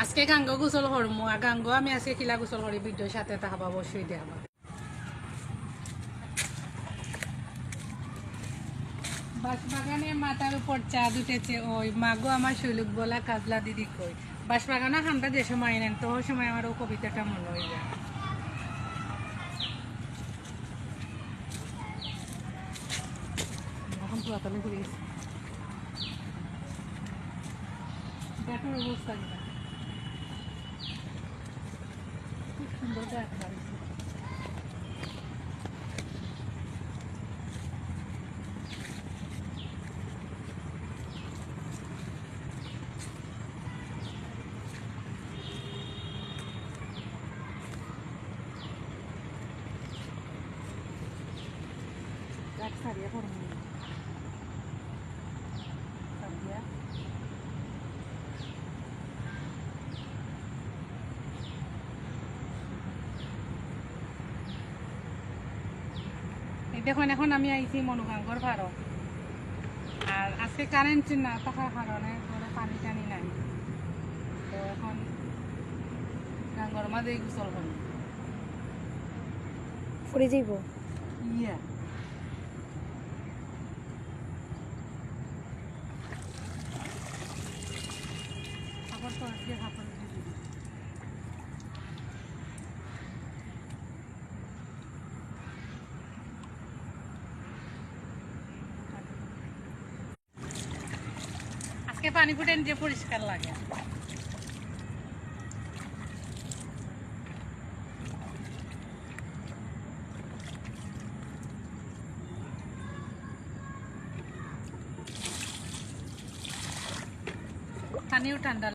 আজকে গাঙ্গ গোসল করমু আর গাঙ্গ আমি আজকে কিলা গোসল করি ভিডিওর সাথে তাহাবা অবশ্যই দেখাবা। বাঁশবাগানে মাথার উপর চাঁদ উঠেছে ওই মাগো আমার শৈলুক বলা কাজলা দিদি কই। বাঁশবাগানে আমরা যে সময় নেন তো ওই সময় আমার ও কবিতাটা মনে হয়ে যায়। এখন পুরাতনে ঘুরে গেছি দেখুন অবস্থা কিনা খুব সুন্দর গাছ বাড়িছে। গাছ ছাড়িয়ে পড়বো দেখুন এখন আমি আইছি মনুগাঙ্গর ভাড়ো আর আজকে কারেন্ট না থাকার কারণে ঘরে পানি টানি নাই তো এখন গাঙ্গর মাঝেই গোসল করি ফুরি যাইব ইয়া কাপড় তো আজকে কাপড় আজকে পানি ফুটেন যে পরিষ্কার লাগে। পানিও ঠান্ডা